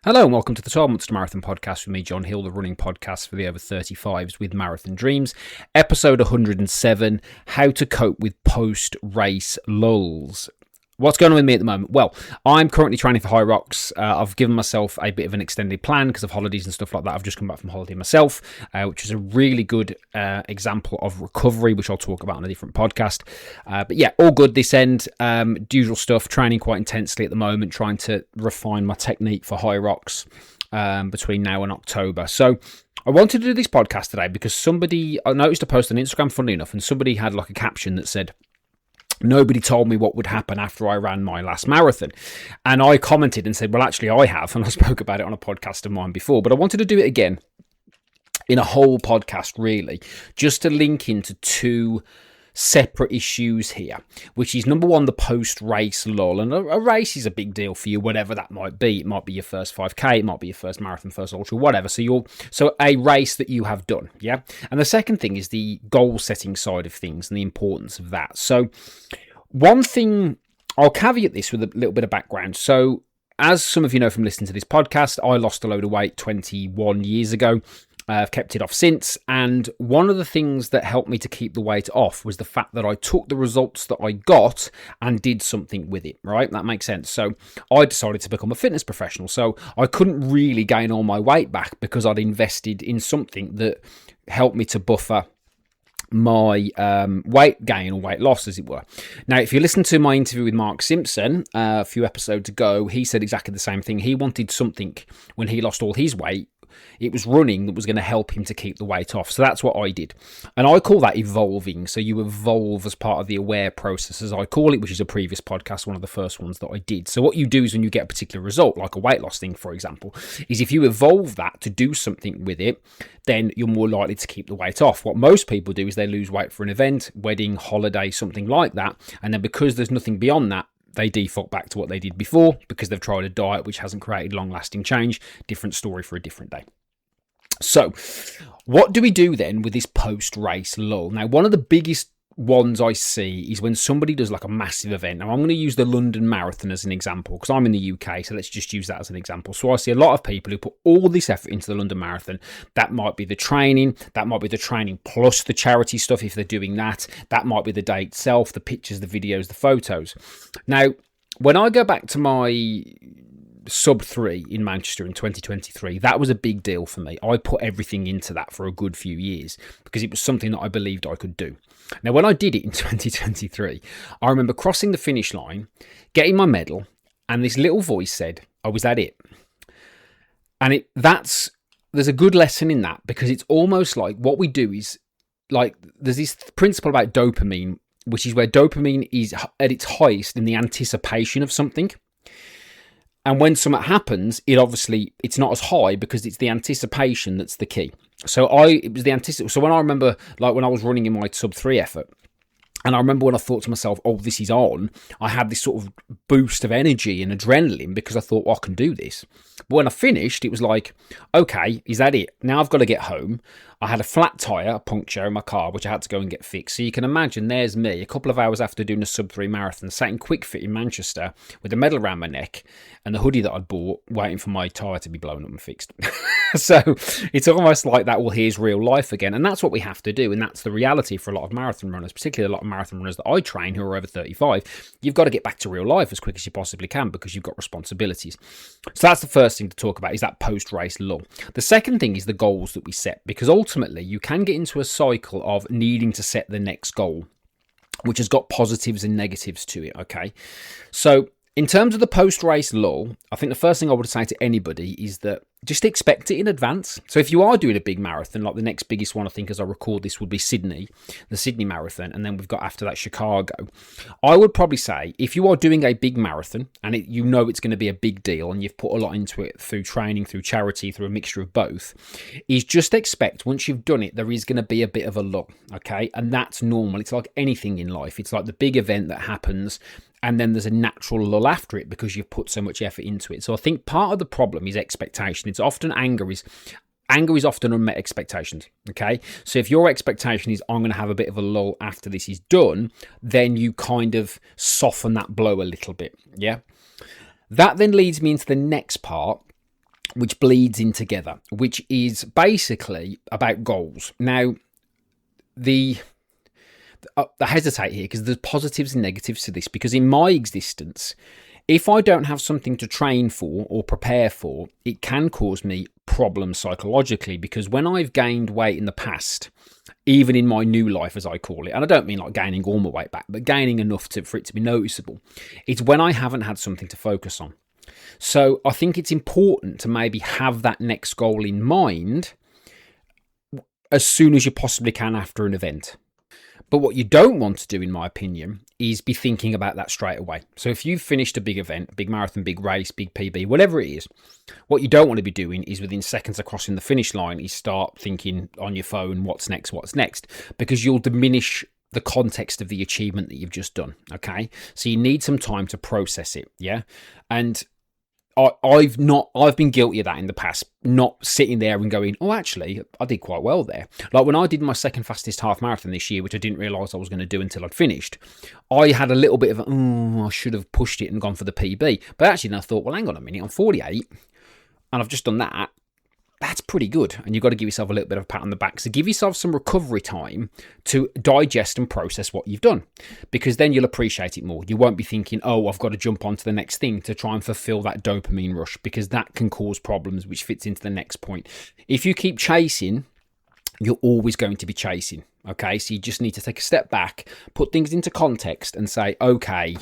Hello and welcome to the 12 Months to Marathon podcast with me, John Hill, the running podcast for the over 35s with Marathon Dreams. Episode 107, How to Cope with Post-Race Lulls. What's going on with me at the moment? Well, I'm currently training for High Rocks. I've given myself a bit of an extended plan because of holidays and stuff like that. I've just come back from holiday myself, which is a really good example of recovery, which I'll talk about on a different podcast. But yeah, all good this end. Usual stuff, training quite intensely at the moment, trying to refine my technique for High Rocks between now and October. So I wanted to do this podcast today because I noticed a post on Instagram, funnily enough, and somebody had like a caption that said, "Nobody told me what would happen after I ran my last marathon." And I commented and said, well, actually I have, and I spoke about it on a podcast of mine before, but I wanted to do it again in a whole podcast, really, just to link into two separate issues here, which is number one, the post-race lull. And a race is a big deal for you, whatever that might be. It might be your first 5K, it might be your first marathon, first ultra, whatever. So a race that you have done, yeah. And the second thing is the goal-setting side of things and the importance of that. So one thing, I'll caveat this with a little bit of background. So as some of you know from listening to this podcast, I lost a load of weight 21 years ago. I've kept it off since, and one of the things that helped me to keep the weight off was the fact that I took the results that I got and did something with it, right? That makes sense. So I decided to become a fitness professional. So I couldn't really gain all my weight back because I'd invested in something that helped me to buffer my weight gain or weight loss, as it were. Now, if you listen to my interview with Mark Simpson a few episodes ago, he said exactly the same thing. He wanted something when he lost all his weight. It was running that was going to help him to keep the weight off. So that's what I did. And I call that evolving. So you evolve as part of the aware process, as I call it, which is a previous podcast, one of the first ones that I did. So what you do is when you get a particular result, like a weight loss thing, for example, is if you evolve that to do something with it, then you're more likely to keep the weight off. What most people do is they lose weight for an event, wedding, holiday, something like that. And then because there's nothing beyond that, they default back to what they did before because they've tried a diet which hasn't created long-lasting change. Different story for a different day. So what do we do then with this post-race lull? Now, one of the biggest ones I see is when somebody does like a massive event. Now, I'm going to use the London Marathon as an example because I'm in the UK, so let's just use that as an example. So I see a lot of people who put all this effort into the London Marathon. That might be the training, that might be the training plus the charity stuff if they're doing that. That might be the day itself, the pictures, the videos, the photos. Now, when I go back to my sub 3 in Manchester in 2023, that was a big deal for me. I put everything into that for a good few years because it was something that I believed I could do. Now, when I did it in 2023, I remember crossing the finish line, getting my medal, and this little voice said, "Oh, was that it?" And there's a good lesson in that because it's almost like what we do is like there's this principle about dopamine, which is where dopamine is at its highest in the anticipation of something. And when something happens, it's not as high because it's the anticipation that's the key. So when I remember, like when I was running in my sub 3 effort, and I remember when I thought to myself, oh, this is on, I had this sort of boost of energy and adrenaline because I thought, I can do this. But when I finished, it was like, okay, is that it? Now I've got to get home. I had a flat tyre, a puncture in my car, which I had to go and get fixed. So you can imagine there's me a couple of hours after doing a sub 3 marathon, sat in Quick Fit in Manchester with a medal around my neck and the hoodie that I'd bought, waiting for my tyre to be blown up and fixed. So it's almost like that, well, here's real life again. And that's what we have to do. And that's the reality for a lot of marathon runners, particularly a lot of marathon runners that I train who are over 35. You've got to get back to real life as quick as you possibly can because you've got responsibilities. So that's the first thing to talk about, is that post-race lull. The second thing is the goals that we set, because ultimately you can get into a cycle of needing to set the next goal, which has got positives and negatives to it, okay? So in terms of the post-race lull, I think the first thing I would say to anybody is that just expect it in advance. So if you are doing a big marathon, like the next biggest one, I think as I record this, would be Sydney, the Sydney Marathon, and then we've got after that Chicago. I would probably say if you are doing a big marathon and you know it's going to be a big deal and you've put a lot into it through training, through charity, through a mixture of both, is just expect once you've done it, there is going to be a bit of a lull, okay? And that's normal. It's like anything in life. It's like the big event that happens and then there's a natural lull after it because you've put so much effort into it. So I think part of the problem is expectation. It's often anger is often unmet expectations, okay? So if your expectation is, I'm going to have a bit of a lull after this is done, then you kind of soften that blow a little bit, yeah? That then leads me into the next part, which bleeds in together, which is basically about goals. Now, I hesitate here because there's positives and negatives to this, because in my existence, if I don't have something to train for or prepare for, it can cause me problems psychologically, because when I've gained weight in the past, even in my new life, as I call it, and I don't mean like gaining all my weight back, but gaining enough for it to be noticeable, it's when I haven't had something to focus on. So I think it's important to maybe have that next goal in mind as soon as you possibly can after an event. But what you don't want to do, in my opinion, is be thinking about that straight away. So if you've finished a big event, big marathon, big race, big PB, whatever it is, what you don't want to be doing is within seconds of crossing the finish line, is start thinking on your phone, what's next, because you'll diminish the context of the achievement that you've just done. Okay. So you need some time to process it. Yeah. And I've been guilty of that in the past, not sitting there and going, oh, actually, I did quite well there. Like when I did my second fastest half marathon this year, which I didn't realise I was going to do until I'd finished, I had a little bit of, I should have pushed it and gone for the PB. But actually, then I thought, well, hang on a minute, I'm 48 and I've just done that. That's pretty good. And you've got to give yourself a little bit of a pat on the back. So give yourself some recovery time to digest and process what you've done, because then you'll appreciate it more. You won't be thinking, oh, I've got to jump onto the next thing to try and fulfill that dopamine rush, because that can cause problems, which fits into the next point. If you keep chasing, you're always going to be chasing. Okay. So you just need to take a step back, put things into context and say, okay,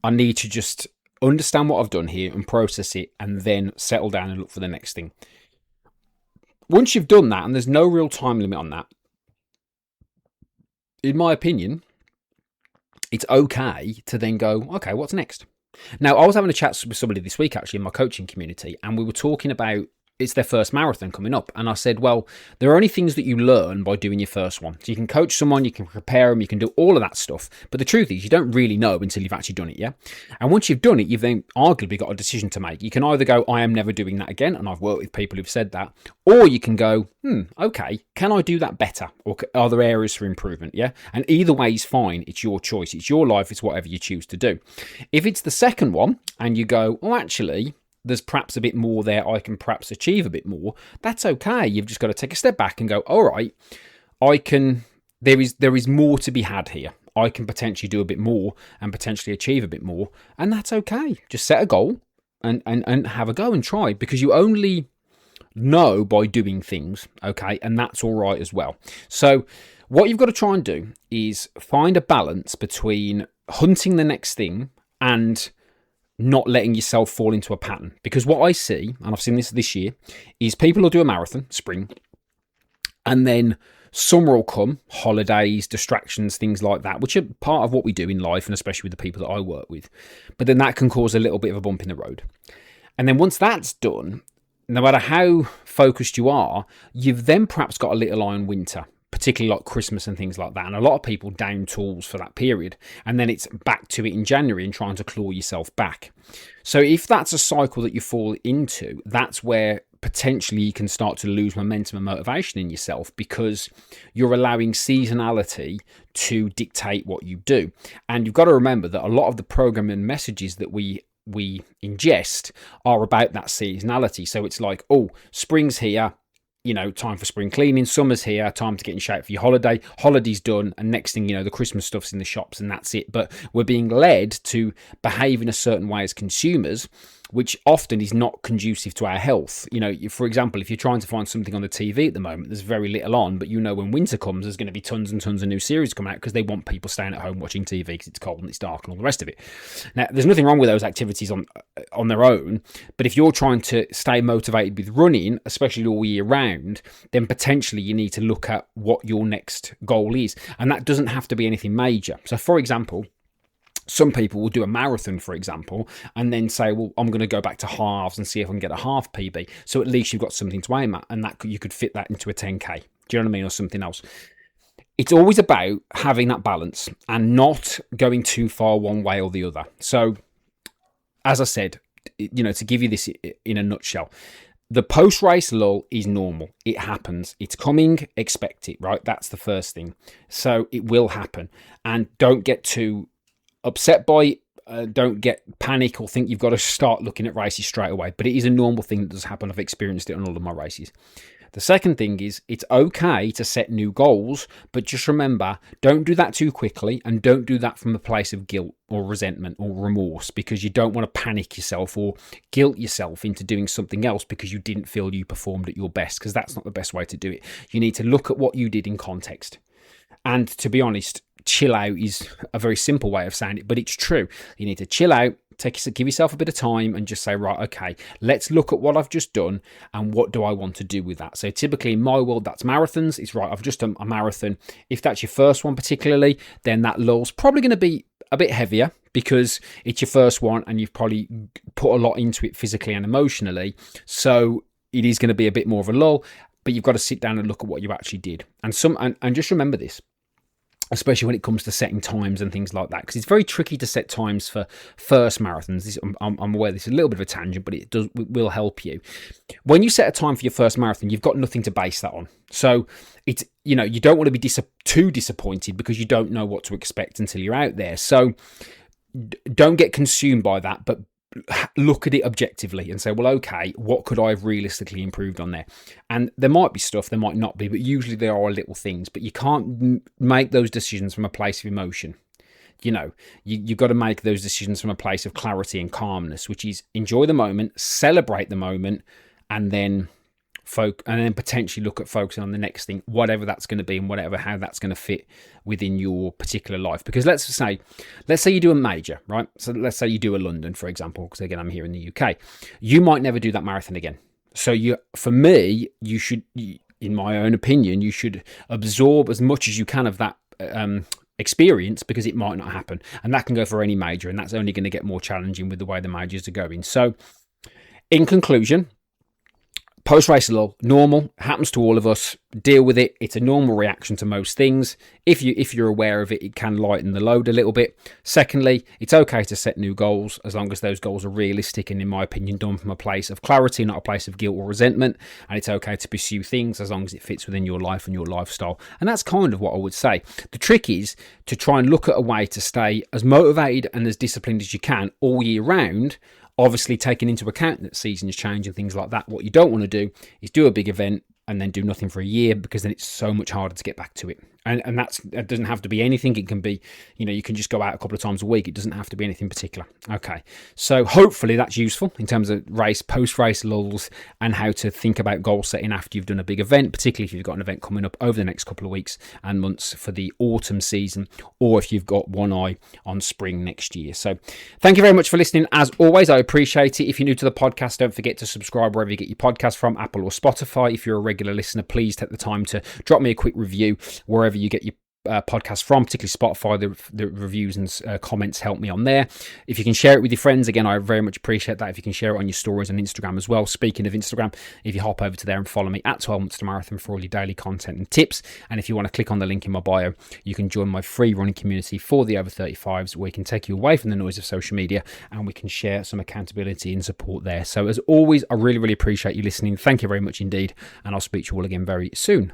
I need to just understand what I've done here and process it, and then settle down and look for the next thing. Once you've done that, and there's no real time limit on that, in my opinion, it's okay to then go, okay, what's next? Now, I was having a chat with somebody this week, actually, in my coaching community, and we were talking about, it's their first marathon coming up. And I said, well, there are only things that you learn by doing your first one. So you can coach someone, you can prepare them, you can do all of that stuff. But the truth is, you don't really know until you've actually done it, yeah? And once you've done it, you've then arguably got a decision to make. You can either go, I am never doing that again, and I've worked with people who've said that. Or you can go, okay, can I do that better? Or are there areas for improvement, yeah? And either way is fine. It's your choice. It's your life. It's whatever you choose to do. If it's the second one, and you go, oh, actually, there's perhaps a bit more there, I can perhaps achieve a bit more, that's okay. You've just got to take a step back and go, all right, there is more to be had here. I can potentially do a bit more and potentially achieve a bit more, and that's okay. Just set a goal and have a go and try, because you only know by doing things, okay? And that's all right as well. So what you've got to try and do is find a balance between hunting the next thing and not letting yourself fall into a pattern. Because what I see, and I've seen this year, is people will do a marathon, spring, and then summer will come, holidays, distractions, things like that, which are part of what we do in life, and especially with the people that I work with. But then that can cause a little bit of a bump in the road. And then once that's done, no matter how focused you are, you've then perhaps got a little eye on winter, particularly like Christmas and things like that. And a lot of people down tools for that period. And then it's back to it in January and trying to claw yourself back. So if that's a cycle that you fall into, that's where potentially you can start to lose momentum and motivation in yourself, because you're allowing seasonality to dictate what you do. And you've got to remember that a lot of the programming messages that we ingest are about that seasonality. So it's like, oh, spring's here, time for spring cleaning, summer's here, time to get in shape for your holiday, holiday's done, and next thing you know, the Christmas stuff's in the shops and that's it. But we're being led to behave in a certain way as consumers, which often is not conducive to our health. For example, if you're trying to find something on the TV at the moment, there's very little on, but when winter comes, there's going to be tons and tons of new series coming out, because they want people staying at home watching TV because it's cold and it's dark and all the rest of it. Now, there's nothing wrong with those activities on their own, but if you're trying to stay motivated with running, especially all year round, then potentially you need to look at what your next goal is. And that doesn't have to be anything major. So, for example, some people will do a marathon, for example, and then say, well, I'm going to go back to halves and see if I can get a half PB. So at least you've got something to aim at, and that you could fit that into a 10K. Do you know what I mean? Or something else. It's always about having that balance and not going too far one way or the other. So as I said, to give you this in a nutshell, the post-race lull is normal. It happens. It's coming. Expect it, right? That's the first thing. So it will happen. And don't get too upset by don't get panic or think you've got to start looking at races straight away. But it is a normal thing that does happen. I've experienced it on all of my races. The second thing is it's okay to set new goals, but just remember, don't do that too quickly and don't do that from a place of guilt or resentment or remorse, because you don't want to panic yourself or guilt yourself into doing something else because you didn't feel you performed at your best, because that's not the best way to do it. You need to look at what you did in context. And to be honest, chill out is a very simple way of saying it, but it's true. You need to chill out, give yourself a bit of time and just say, right, okay, let's look at what I've just done and what do I want to do with that. So typically in my world, that's marathons. It's right, I've just done a marathon. If that's your first one particularly, then that lull's probably going to be a bit heavier because it's your first one and you've probably put a lot into it physically and emotionally. So it is going to be a bit more of a lull, but you've got to sit down and look at what you actually did. And just remember this, especially when it comes to setting times and things like that, because it's very tricky to set times for first marathons. I'm aware this is a little bit of a tangent, but it will help you. When you set a time for your first marathon, you've got nothing to base that on. So it's, you don't want to be too disappointed because you don't know what to expect until you're out there. So don't get consumed by that, but look at it objectively and say, well, okay, what could I have realistically improved on there? And there might be stuff, there might not be, but usually there are little things. But you can't make those decisions from a place of emotion. You've got to make those decisions from a place of clarity and calmness, which is enjoy the moment, celebrate the moment, and then potentially look at focusing on the next thing, whatever that's going to be and how that's going to fit within your particular life. Because let's say you do a major, right? So let's say you do a London, for example, because again, I'm here in the UK. You might never do that marathon again. So you should, in my own opinion, you should absorb as much as you can of that experience, because it might not happen. And that can go for any major, and that's only going to get more challenging with the way the majors are going. So in conclusion, post-race lull, normal, happens to all of us. Deal with it. It's a normal reaction to most things. If you're aware of it, it can lighten the load a little bit. Secondly, it's okay to set new goals as long as those goals are realistic and, in my opinion, done from a place of clarity, not a place of guilt or resentment. And it's okay to pursue things as long as it fits within your life and your lifestyle. And that's kind of what I would say. The trick is to try and look at a way to stay as motivated and as disciplined as you can all year round. Obviously, taking into account that seasons change and things like that. What you don't want to do is do a big event and then do nothing for a year, because then it's so much harder to get back to it. And that doesn't have to be anything. It can be, you can just go out a couple of times a week. It doesn't have to be anything particular. Okay, so hopefully that's useful in terms of post-race lulls and how to think about goal setting after you've done a big event, particularly if you've got an event coming up over the next couple of weeks and months for the autumn season, or if you've got one eye on spring next year. So thank you very much for listening. As always, I appreciate it. If you're new to the podcast, don't forget to subscribe wherever you get your podcast from, Apple or Spotify. If you're a regular listener, please take the time to drop me a quick review wherever you get your podcast from, particularly Spotify. The reviews and comments help me on there. If you can share it with your friends, again, I very much appreciate that. If you can share it on your stories on Instagram as well. Speaking of Instagram, if you hop over to there and follow me at 12 Months to Marathon for all your daily content and tips. And if you want to click on the link in my bio, you can join my free running community for the over 35s, where we can take you away from the noise of social media and we can share some accountability and support there. So as always, I really, really appreciate you listening. Thank you very much indeed. And I'll speak to you all again very soon.